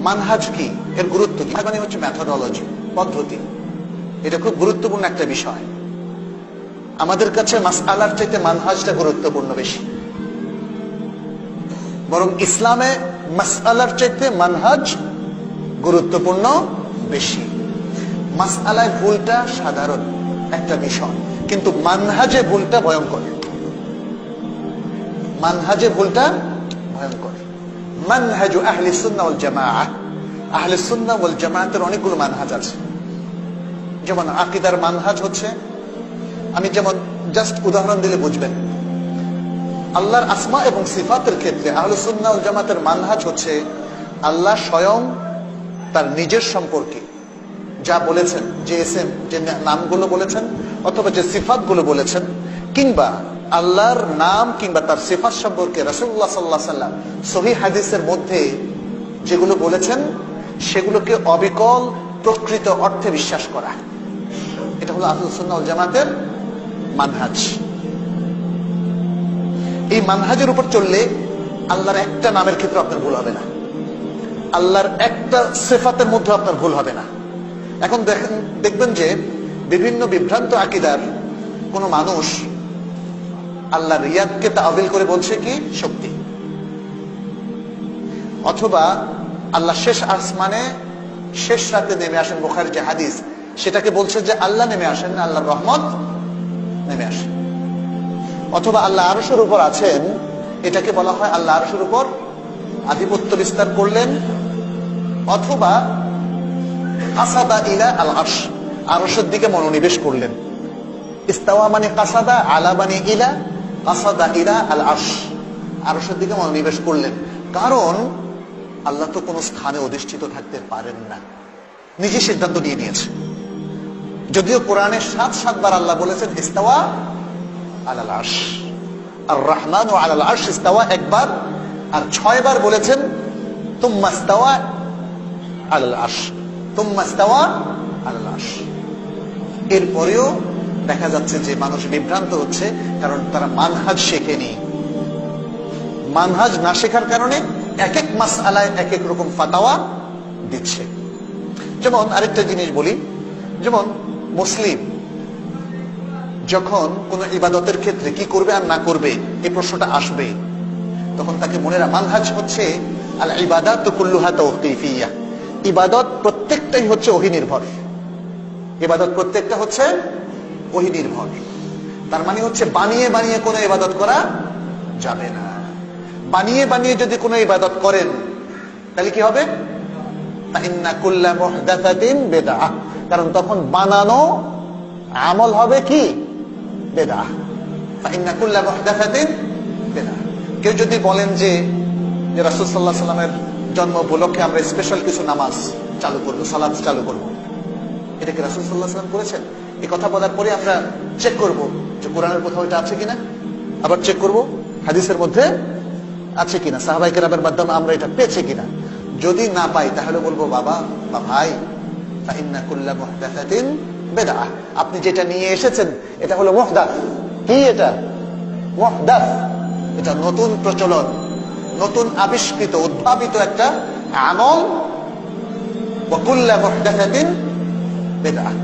মানহাজ কি, এর গুরুত্ব কি? মানে হচ্ছে মেথোডোলজি, পদ্ধতি। এটা খুব গুরুত্বপূর্ণ একটা বিষয়। আমাদের কাছে মাসআলার চাইতে মানহাজটা গুরুত্বপূর্ণ বেশি। বরং ইসলামে মাসআলার চাইতে মানহাজ গুরুত্বপূর্ণ বেশি। মাসআলায় ভুলটা সাধারণ একটা বিষয়, কিন্তু মানহাজে ভুলটা ভয়ঙ্কর। মানহাজে ভুলটা ভয়ঙ্কর। মানহাজু আহলিস সুন্নাহ ওয়াল জামাআহ, আহলিস সুন্নাহ ওয়াল জামাআতের অনেকগুলো মানহাজ আছে। যেমন আকীদার মানহাজ হচ্ছে, আমি যেমন জাস্ট উদাহরণ দিলে বুঝবেন, আল্লাহর আসমা এবং সিফাতের ক্ষেত্রে আহলুস সুন্নাহ ওয়াল জামাতের মানহাজ হচ্ছে আল্লাহ স্বয়ং তার নিজের সম্পর্কে যা বলেছেন, যে এসএম, যে নামগুলো বলেছেন অথবা যে সিফাতগুলো বলেছেন, কিংবা আল্লাহর নাম কিংবা তার সিফাত সম্পর্কে রাসূলুল্লাহ সাল্লাল্লাহু আলাইহি ওয়াসাল্লাম সহিহ হাদিসের মধ্যে যেগুলো বলেছেন সেগুলোকে অবিকল প্রকৃত অর্থে বিশ্বাস করা। এটা হলো আহলুস সুন্নাহ ওয়াল জামাতের মানহাজ। এই মানহাজের উপর চললে আল্লাহর একটা নামের ক্ষেত্রে আপনার ভুল হবে না, আল্লাহর একটা সিফাতের মধ্যে আপনার ভুল হবে না। এখন দেখবেন যে বিভিন্ন বিভ্রান্ত আকীদার কোন মানুষ আল্লাহর রিয়াদকে তাআবিল করে বলছে কি শক্তি, অথবা আল্লাহ শেষ আসমানে শেষ রাতে নেমে আসেন, বুখারীর যে হাদিস সেটাকে বলছে যে আল্লাহ নেমে আসেন, আল্লাহর রহমত নেমে আসেন। অথবা আল্লাহ আরশের উপর আছেন, এটাকে বলা হয় আল্লাহ আরশের উপর আধিপত্য বিস্তার করলেন। অথবা কাসাদা ইলা আল আরশ, আরশের দিকে মনোনিবেশ করলেন। ইস্তাওয়া মানে কাসাদা, আলা মানে ইলা, কাসাদা ইলা আল আরশ, আরশের দিকে মনোনিবেশ করলেন। কারণ আল্লাহ তো কোনো স্থানে অধিষ্ঠিত থাকতে পারেন না, নিজে সিদ্ধান্ত নিয়ে নিয়েছে। যদিও কোরআনে ৭ আল্লাহ বলেছেন ইস্তাওয়া আলাল আরশ, আর রহমানু আলাল আরশ ইস্তাওয়া একবার, আর ৬ বার বলেছেন তুম্মা ইস্তাওয়া আলাল আরশ, তুম্মা ইস্তাওয়া আলাল আরশ। এরপরেও দেখা যাচ্ছে যে মানুষ বিভ্রান্ত হচ্ছে, কারণ তারা মানহাজ শেখেনি। মানহাজ না শেখার কারণে এক এক মাসআলায় এক এক রকম ফাতাওয়া দিচ্ছে। যেমন আরেকটা জিনিস বলি, যেমন মুসলিম যখন কোন ইবাদতের ক্ষেত্রে কি করবে আর না করবে এই প্রশ্নটা আসবে, তখন তাকে মনে রাখা মানহাজ হচ্ছে আল ইবাদাতু কুল্লুহা তাওকীফিয়া, ইবাদত প্রত্যেকটাই হচ্ছে ওহী নির্ভর। ইবাদত প্রত্যেকটা হচ্ছে ওহী নির্ভর। তার মানে হচ্ছে বানিয়ে বানিয়ে কোনো ইবাদত করা যাবে না। বানিয়ে বানিয়ে যদি কোনো ইবাদত করেন তাহলে কি হবে? ইন্না কুল্লা মুহদাসাতিন বিদআহ, কারণ তখন বানানো আমল হবে কি বিদআহ। ইন্না কুল্লা মুহদাসাতিন বিদআহ। কেউ যদি বলেন যে রাসূল সাল্লাল্লাহু আলাইহি ওয়াসাল্লামের জন্ম উপলক্ষে আমরা স্পেশাল কিছু নামাজ চালু করব, সালাত চালু করব, এটা কি রাসূল সাল্লাল্লাহু আলাইহি ওয়াসাল্লাম করেছেন? এই কথা বলার পরে আমরা চেক করব যে কোরআনের কোথাও এটা আছে কিনা, আবার চেক করব হাদিসের মধ্যে আছে কিনা, সাহাবায়ে কেরামের মাধ্যমে আমরা এটা পেয়েছি কিনা। যদি না পাই তাহলে বলবো বাবা বা ভাই ইন্না কুল্লা মুহদাসাতিন বিদআহ, আপনি যেটা নিয়ে এসেছেন এটা হলো মুহদাস। কি এটা? মুহদাস, এটা নতুন প্রচলন, নতুন আবিষ্কৃত উদ্ভাবিত একটা আমল। ওয়া কুল্লা মুহদাসাতিন বিদআহ,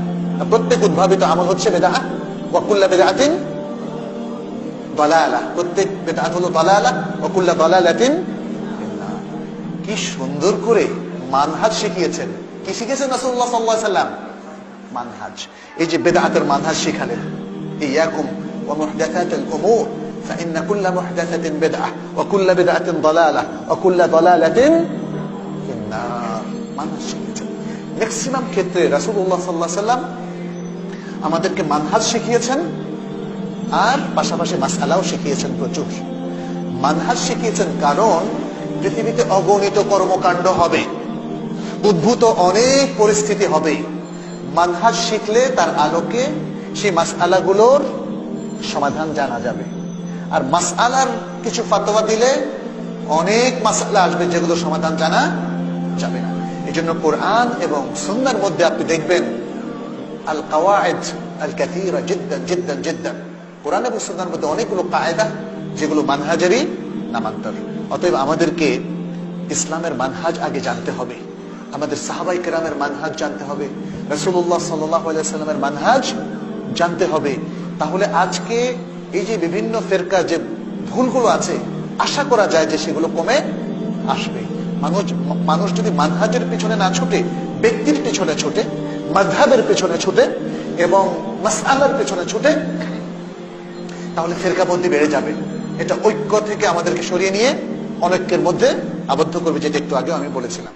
প্রত্যেক উদ্ভাবিত আমল হচ্ছে বিদআহ। ওয়া কুল্লা বিদআতিন দালালাহ, প্রত্যেক বিদআত হলো দালালাহ। ওয়া কুল্লা দালালাতিন ফিন্নার। কি সুন্দর করে মানহাজ শিখিয়েছেন। কি শিখিয়েছেন রাসূলুল্লাহ সাল্লাল্লাহু আলাইহি ওয়াসাল্লাম? মানহাজ। এই যে বিদআতের মানহাজ শিখালেন, ইয়াকুম ওয়া মুহদাসাতিল উমুর ফাইন্না কুল্লা মুহদাসাতিন বিদআহ ওয়া কুল্লা বিদআতিন দালালাহ ওয়া কুল্লা দালালাতিন ফিন্নার। মানহাজ শিখিয়েছেন। ম্যাক্সিমাম ক্ষেত্রে রাসূলুল্লাহ সাল্লাল্লাহু আলাইহি ওয়াসাল্লাম আমাদেরকে মানহাজ শিখিয়েছেন, আর পাশাপাশি মাসআলাও শিখিয়েছেন প্রচুর। মানহাজ শিখিয়েছেন কারণ পৃথিবীতে অগণিত কর্মকাণ্ড হবে, উদ্ভূত অনেক পরিস্থিতি হবে। মানহাজ শিখলে তার আলোকে সেই মাসআলাগুলোর সমাধান জানা যাবে। আর মাসআলার কিছু ফতোয়া দিলে অনেক মাসআলা আসবে যেগুলো সমাধান জানা যাবে না। এজন্য কোরআন এবং সুন্নাহর মধ্যে আপনি দেখবেন আল কাওয়াইদ আল কাসীরা জিদ্দান জিদ্দান জিদ্দান, কোরআন এবং সুন্নাহর মধ্যে অনেকগুলো কায়দা যেগুলো মানহাজেরই নামান্তর। অতএব আমাদেরকে ইসলামের মানহাজ আগে জানতে হবে। আমাদের সাহাবাই কেরামের মানহাজ জানতে হবে, রাসূলুল্লাহ সাল্লাল্লাহু আলাইহি ওয়াসাল্লামের মানহাজ জানতে হবে। তাহলে আজকে এই যে বিভিন্ন ফেরকা যে ভুলগুলো আছে, আশা করা যায় যে সেগুলো কমে আসবে। মানুষ যদি মানহাজের পিছনে না ছুটে, ব্যক্তির পিছনে ছুটে, মাযহাবের পিছনে ছুটে এবং মাসআলার পিছনে ছুটে, তাহলে ফেরকাবন্দি বেড়ে যাবে। এটা ঐক্য থেকে আমাদেরকে সরিয়ে নিয়ে অনৈক্যের মধ্যে আবদ্ধ করবে, যেটা একটু আগে আমি বলেছিলাম।